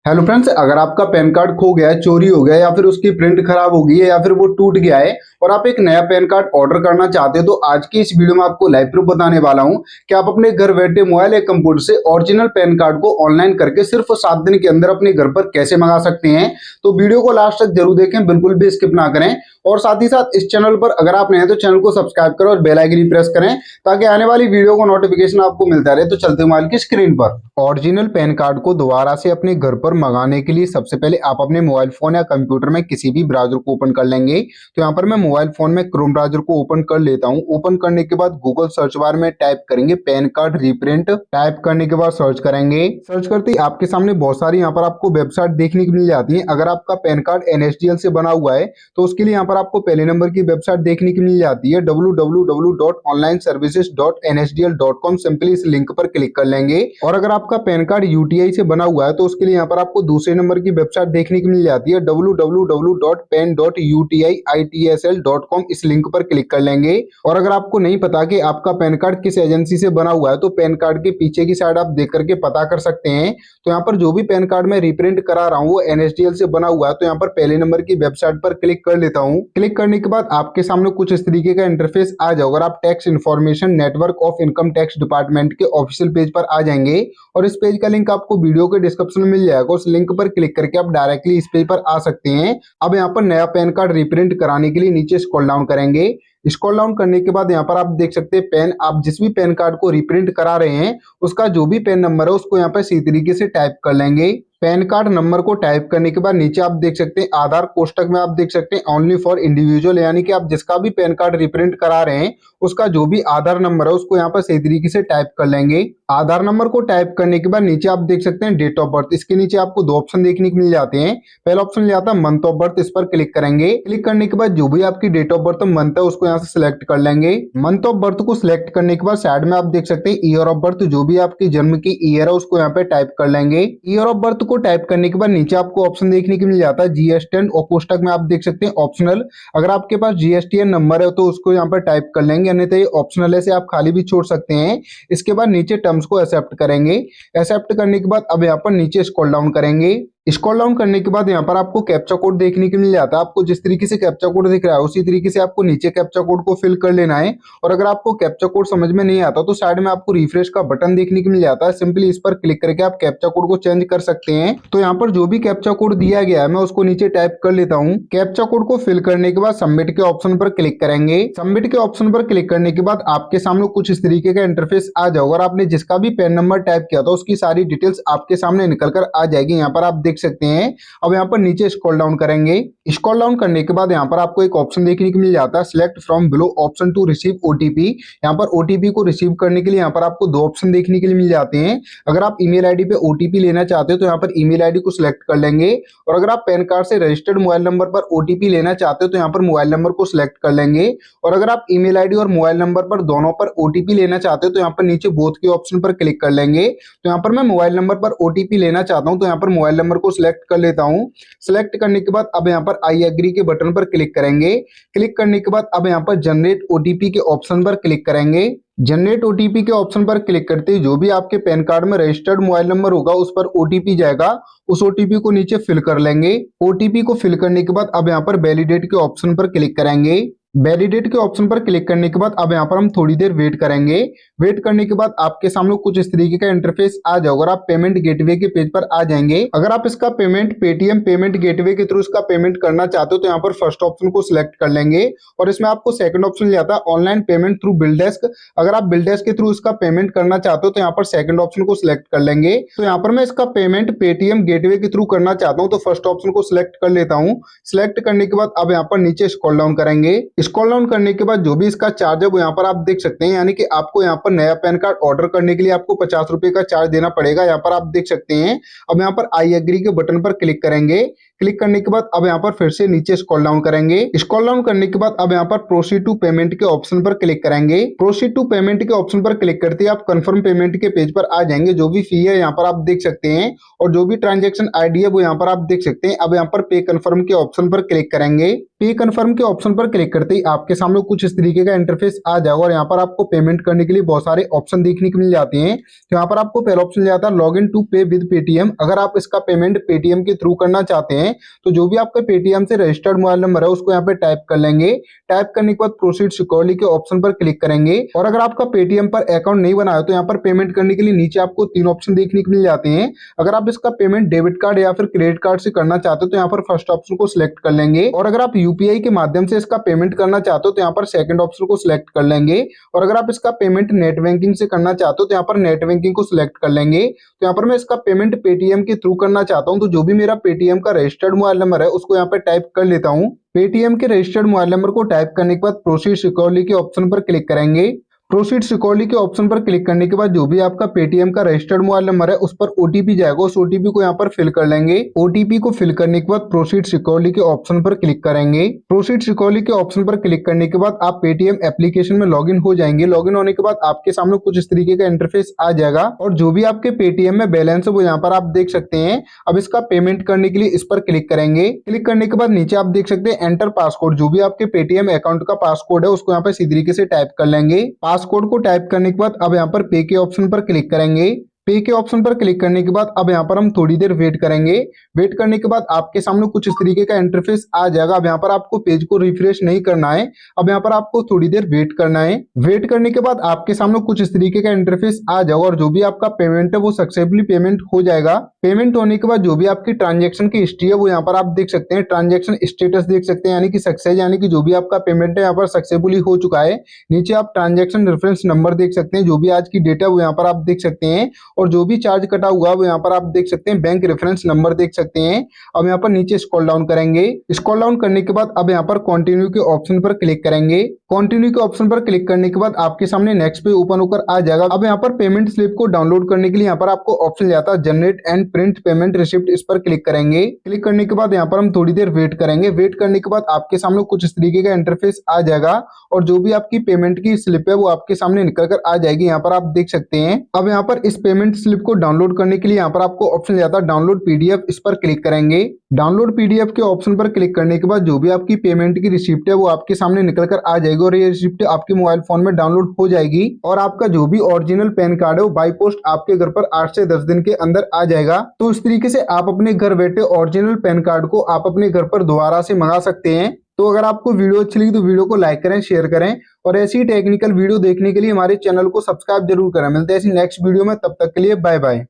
Hello friends, अगर आपका pan card खो गया है, चोरी हो गया है या फिर उसकी प्रिंट खराब हो गई है या फिर वो टूट गया है और आप एक नया पैन कार्ड ऑर्डर करना चाहते हो तो आज की इस वीडियो में आपको लाइव प्रूफ बताने वाला हूं कि आप अपने घर बैठे मोबाइल या कंप्यूटर से ओरिजिनल पैन कार्ड को ऑनलाइन करके सिर्फ 7 दिन के अंदर अपने घर पर कैसे मंगा सकते हैं। तो वीडियो को लास्ट तक जरूर देखें, बिल्कुल भी स्किप ना करें। और साथ ही साथ इस चैनल पर अगर आप नए हैं तो चैनल को सब्सक्राइब करें और बेल आइकन प्रेस करें ताकि आने वाली वीडियो को नोटिफिकेशन आपको मिलता रहे। तो चलते मोबाइल की स्क्रीन पर ओरिजिनल पैन कार्ड को दोबारा से अपने घर पर मंगाने के लिए सबसे पहले आप अपने मोबाइल फोन या कंप्यूटर में किसी भी ब्राउजर को ओपन कर लेंगे। तो यहाँ पर मैं मोबाइल फोन में क्रोम ब्राउजर को ओपन कर लेता हूँ। ओपन करने के बाद गूगल सर्च बार में टाइप करेंगे पैन कार्ड रीप्रिंट। टाइप करने के बाद सर्च करेंगे। सर्च करते ही आपके सामने बहुत सारी यहाँ पर आपको वेबसाइट देखने को मिल जाती है। अगर आपका पैन कार्ड NSDL से बना हुआ है तो उसके लिए यहाँ पर आपको पहले नंबर की वेबसाइट देखने को मिल जाती है www.onlineservices.nsdl.com। सिंपली इस लिंक पर क्लिक कर लेंगे। और अगर आपका पैन कार्ड UTI से बना हुआ है तो उसके लिए यहाँ पर आपको दूसरे नंबर की वेबसाइट देखने को मिल जाती है www.pen.utiitsl.com। इस लिंक पर क्लिक कर लेंगे। और अगर आपको नहीं पता कि आपका पैन कार्ड किस एजेंसी से बना हुआ है तो पैन कार्ड के पीछे की साइड आप देख करके पता कर सकते हैं। तो यहाँ पर जो भी पैन कार्ड मैं रिप्रिंट करा रहा हूँ वो NSDL से बना हुआ है तो यहाँ पर पहले नंबर की वेबसाइट पर क्लिक कर लेता हूँ। क्लिक करने के बाद आपके सामने कुछ इस तरीके का इंटरफेस आ जाएगा। अगर आप tax information network of income tax department के ऑफिशियल पेज पर आ जाएंगे और इस पेज का लिंक आपको वीडियो के डिस्क्रिप्शन में मिल जाएगा। उस लिंक पर क्लिक करके आप डायरेक्टली इस पेज पर आ सकते हैं। अब यहाँ पर नया पैन कार्ड रिप्रिंट कराने के लिए नीचे स्क्रॉल डाउन करेंगे। स्क्रॉल डाउन करने के बाद यहाँ पर आप देख सकते हैं पैन, आप जिस भी पैन कार्ड को रिप्रिंट करा रहे हैं उसका जो भी पैन नंबर है उसको यहाँ पर इसी तरीके से टाइप कर लेंगे। पैन कार्ड नंबर को टाइप करने के बाद नीचे आप देख सकते हैं आधार कोष्टक में आप देख सकते हैं ओनली फॉर इंडिविजुअल, यानी कि आप जिसका भी पैन कार्ड रिप्रिंट करा रहे हैं उसका जो भी आधार नंबर है उसको यहाँ पर सही तरीके से टाइप कर लेंगे। आधार नंबर को टाइप करने के बाद नीचे आप देख सकते हैं डेट ऑफ बर्थ। इसके नीचे आपको दो ऑप्शन देखने को मिल जाते हैं। पहला ऑप्शन मिल जाता है मंथ ऑफ बर्थ, इस पर क्लिक करेंगे। क्लिक करने के बाद जो भी आपकी डेट ऑफ बर्थ मंथ है उसको यहाँ से सिलेक्ट कर लेंगे। मंथ ऑफ बर्थ को सिलेक्ट करने के बाद साइड में आप देख सकते हैं ईयर ऑफ बर्थ, जो भी आपकी जन्म की ईयर है उसको यहाँ पे टाइप कर लेंगे। ईयर ऑफ बर्थ को टाइप करने के बाद नीचे आपको ऑप्शन देखने को मिल जाता है GSTN और कोष्टक में आप देख सकते हैं ऑप्शनल। अगर आपके पास GSTN नंबर है तो उसको यहाँ पर टाइप कर लेंगे, अन्यथा ये ऑप्शनल है से आप खाली भी छोड़ सकते हैं। इसके बाद नीचे टर्म्स को एक्सेप्ट करेंगे। एक्सेप्ट करने के बाद अब यहाँ पर नीचे स्क्रॉल डाउन करेंगे। स्क्रॉल डाउन करने के बाद यहाँ पर आपको कैप्चा कोड देखने को मिल जाता है। आपको जिस तरीके से कैप्चा कोड दिख रहा है उसी तरीके से आपको नीचे कैप्चा कोड को फिल कर लेना है। और अगर आपको कैप्चा कोड समझ में नहीं आता तो साइड में आपको रिफ्रेश का बटन देखने को मिल जाता है। सिंपली इस पर क्लिक करके आप कैप्चा कोड को चेंज कर सकते हैं। तो यहाँ पर जो भी कैप्चा कोड दिया गया है मैं उसको नीचे टाइप कर लेता हूँ। कैप्चा कोड को फिल करने के बाद सबमिट के ऑप्शन पर क्लिक करेंगे। सबमिट के ऑप्शन पर क्लिक करने के बाद आपके सामने कुछ इस तरीके का इंटरफेस आ जाएगा और आपने जिसका भी पैन नंबर टाइप किया था उसकी सारी डिटेल्स आपके सामने निकल कर आ जाएगी। यहाँ पर आप देख सकते हैं। अब यहाँ पर नीचे स्क्रॉल डाउन करेंगे। स्क्रॉल डाउन करने के बाद यहाँ पर आपको एक ऑप्शन देखने को मिल जाता है select from below option to receive OTP। यहाँ पर OTP को रिसीव करने के लिए यहाँ पर आपको दो ऑप्शन देखने के लिए मिल जाते हैं। अगर आप ईमेल आईडी पे OTP लेना चाहते हो तो यहाँ पर ईमेल आईडी को सिलेक्ट कर लेंगे। और अगर आप पैन कार्ड से रजिस्टर्ड मोबाइल नंबर पर OTP लेना चाहते हो तो यहाँ पर मोबाइल नंबर को सिलेक्ट कर लेंगे। और अगर आप ईमेल आईडी और मोबाइल नंबर पर दोनों पर OTP लेना चाहते हो तो यहाँ पर नीचे बोथ के ऑप्शन पर क्लिक कर लेंगे। तो यहाँ पर मैं मोबाइल नंबर पर OTP लेना चाहता हूँ तो यहाँ पर मोबाइल नंबर को सिलेक्ट कर लेता हूँ। सिलेक्ट करने के बाद अब यहाँ पर आई एग्री के बटन पर क्लिक करेंगे। क्लिक करने के बाद अब यहाँ पर जनरेट OTP के ऑप्शन पर क्लिक करेंगे। जनरेट OTP के ऑप्शन पर क्लिक करते ही जो भी आपके पैन कार्ड में रजिस्टर्ड मोबाइल नंबर होगा उस पर OTP जाएगा। उस OTP को नीचे फिल कर लेंगे। OTP को फिल करने के बाद अब यहाँ पर वैलिडेट के ऑप्शन पर क्लिक करेंगे। वैलिडेट के ऑप्शन पर क्लिक करने के बाद अब यहाँ पर हम थोड़ी देर वेट करेंगे। वेट करने के बाद आपके सामने कुछ इस तरीके का इंटरफेस आ जाएगा और आप पेमेंट गेटवे के पेज पर आ जाएंगे। अगर आप इसका पेमेंट पेटीएम पेमेंट गेटवे के थ्रू इसका पेमेंट करना चाहते हो तो यहाँ पर फर्स्ट ऑप्शन को सिलेक्ट कर लेंगे और इसमें आपको सेकंड ऑप्शन मिल जाता है ऑनलाइन पेमेंट थ्रू बिलडेस्क। अगर आप बिलडेस्क के थ्रू इसका पेमेंट करना चाहते हो तो यहाँ पर सेकंड ऑप्शन को सिलेक्ट कर लेंगे। तो यहाँ पर मैं इसका पेमेंट पेटीएम गेटवे के थ्रू करना चाहता हूँ तो फर्स्ट ऑप्शन को सिलेक्ट कर लेता हूँ। सिलेक्ट करने के बाद अब यहाँ पर नीचे स्क्रॉल डाउन करेंगे। स्क्रॉल डाउन करने के बाद जो भी इसका चार्ज है वो यहाँ पर आप देख सकते हैं, यानी कि आपको यहाँ पर नया पैन कार्ड ऑर्डर करने के लिए आपको 50 रुपए का चार्ज देना पड़ेगा। यहाँ पर आप देख सकते हैं। अब यहाँ पर आई एग्री के बटन पर क्लिक करेंगे। क्लिक करने के बाद अब यहाँ पर फिर से नीचे स्क्रॉल डाउन करेंगे। स्क्रॉल डाउन करने के बाद अब यहाँ पर प्रोसीड टू पेमेंट के ऑप्शन पर क्लिक करेंगे। प्रोसीड टू पेमेंट के ऑप्शन पर क्लिक करते ही आप कंफर्म पेमेंट के पेज पर आ जाएंगे। जो भी फी है यहाँ पर आप देख सकते हैं और जो भी ट्रांजेक्शन आईडी है वो यहाँ पर आप देख सकते हैं। अब यहाँ पर पे कंफर्म के ऑप्शन पर क्लिक करेंगे। पे कंफर्म के ऑप्शन पर क्लिक करते करते ही आपके सामने कुछ इस तरीके का इंटरफेस आ जाएगा और यहाँ पर आपको पेमेंट करने के लिए बहुत सारे ऑप्शन देखने को मिल जाते हैं। तो यहाँ पर आपको पहला ऑप्शन मिल जाता है लॉग इन टू पे विद पेटीएम। अगर आप इसका पेमेंट पेटीएम के थ्रू करना चाहते हैं तो जो भी आपका पेटीएम से रजिस्टर्ड मोबाइल नंबर है उसको यहाँ पे टाइप कर लेंगे। टाइप करने के बाद प्रोसीड सिक्योरली के ऑप्शन पर क्लिक करेंगे। और अगर आपका पेटीएम पर अकाउंट नहीं बनाया तो यहाँ पर पेमेंट करने के लिए नीचे आपको 3 ऑप्शन देखने को मिल जाते हैं। अगर आप इसका पेमेंट डेबिट कार्ड या फिर क्रेडिट कार्ड से करना चाहते हो तो यहाँ पर फर्स्ट ऑप्शन को सिलेक्ट कर लेंगे। और अगर आप यूपीआई के माध्यम से इसका पेमेंट करना चाहते हो तो यहाँ पर सेकंड ऑप्शन को सिलेक्ट कर लेंगे। और अगर आप इसका पेमेंट नेट बैंकिंग से करना चाहते हो तो यहाँ पर नेट बैंकिंग को सिलेक्ट कर लेंगे। तो यहाँ पर मैं इसका पेमेंट पेटीएम के थ्रू करना चाहता हूँ तो जो भी मेरा पेटीएम का रजिस्टर्ड मोबाइल नंबर है उसको यहाँ पे टाइप कर लेता हूँ। पेटीएम के रजिस्टर्ड मोबाइल नंबर को टाइप करने के बाद प्रोसीड सिक्योरली के ऑप्शन पर क्लिक करेंगे। प्रोसीड सिक्योरली के ऑप्शन पर क्लिक करने के बाद जो भी आपका पेटीएम का रजिस्टर्ड मोबाइल नंबर है उस पर ओटीपी जाएगा, उस ओटीपी को यहाँ पर फिल कर लेंगे। ओटीपी को फिल करने के बाद प्रोसीड सिक्योरली के ऑप्शन पर क्लिक करेंगे। प्रोसीड सिक्योरली के ऑप्शन पर क्लिक करने के बाद आप पेटीएम एप्लीकेशन में लॉगिन हो जाएंगे। लॉगिन होने के बाद आपके सामने कुछ इस तरीके का इंटरफेस आ जाएगा और जो भी आपके पेटीएम में बैलेंस है वो यहाँ पर आप देख सकते हैं। अब इसका पेमेंट करने के लिए इस पर क्लिक करेंगे। क्लिक करने के बाद नीचे आप देख सकते हैं एंटर पासकोड। जो भी आपके पेटीएम अकाउंट का पासकोड है उसको यहाँ पर इसी तरीके से टाइप कर लेंगे। पासकोड को टाइप करने के बाद अब यहाँ पर पे के ऑप्शन पर क्लिक करेंगे। पे के ऑप्शन पर क्लिक करने के बाद अब यहाँ पर हम थोड़ी देर वेट करेंगे। वेट करने के बाद आपके सामने कुछ इस तरीके का इंटरफेस आ जाएगा। अब यहाँ पर आपको पेज को रिफ्रेश नहीं करना है, अब यहाँ पर आपको थोड़ी देर वेट करना है। वेट करने के बाद आपके सामने कुछ इस तरीके का इंटरफेस आ जाएगा और जो भी आपका पेमेंट है वो सक्सेसफुली पेमेंट हो जाएगा। पेमेंट होने के बाद जो भी आपकी ट्रांजेक्शन की हिस्ट्री है वो यहाँ पर आप देख सकते हैं। ट्रांजेक्शन स्टेटस देख सकते हैं यानी कि सक्सेस, यानी कि जो भी आपका पेमेंट है यहाँ पर सक्सेसफुली हो चुका है। नीचे आप ट्रांजेक्शन रेफरेंस नंबर देख सकते हैं, जो भी आज की डेट है वो यहाँ पर आप देख सकते हैं। और जो भी चार्ज कटा हुआ वो यहाँ पर आप देख सकते हैं। बैंक रेफरेंस नंबर देख सकते हैं। अब यहाँ पर नीचे स्क्रॉल डाउन करेंगे। स्क्रॉल डाउन करने के बाद अब यहाँ पर कंटिन्यू के ऑप्शन पर क्लिक करेंगे। कंटिन्यू के ऑप्शन पर क्लिक करने के बाद आपके सामने नेक्स्ट पे ओपन होकर आ जाएगा। अब यहाँ पर पेमेंट स्लिप को डाउनलोड करने के लिए यहाँ पर आपको ऑप्शन जाता है generate and print payment receipt, इस पर क्लिक करेंगे। क्लिक करने के बाद यहाँ पर हम थोड़ी देर वेट करेंगे। वेट करने के बाद आपके सामने कुछ इस तरीके का इंटरफेस आ जाएगा और जो भी आपकी पेमेंट की स्लिप है वो आपके सामने निकल कर आ जाएगी। यहाँ पर आप देख सकते हैं। अब यहाँ पर इस पेमेंट स्लिप को डाउनलोड करने के लिए यहाँ पर आपको ऑप्शन जाता है डाउनलोड पीडीएफ, इस पर क्लिक करेंगे। डाउनलोड पीडीएफ के ऑप्शन पर क्लिक करने के बाद जो भी आपकी पेमेंट की रिसिप्ट है वो आपके सामने निकल कर आ जाएगी और ये रिसिप्ट आपके मोबाइल फोन में डाउनलोड हो जाएगी और आपका जो भी ओरिजिनल पैन कार्ड है वो बाई पोस्ट आपके घर पर 8 से 10 दिन के अंदर आ जाएगा। तो इस तरीके से आप अपने घर बैठे ओरिजिनल पैन कार्ड को आप अपने घर पर दोबारा से मंगा सकते हैं। तो अगर आपको वीडियो अच्छी लगी तो वीडियो को लाइक करें, शेयर करें और ऐसी टेक्निकल वीडियो देखने के लिए हमारे चैनल को सब्सक्राइब जरूर करें। मिलते हैं ऐसी नेक्स्ट वीडियो में, तब तक के लिए बाय बाय।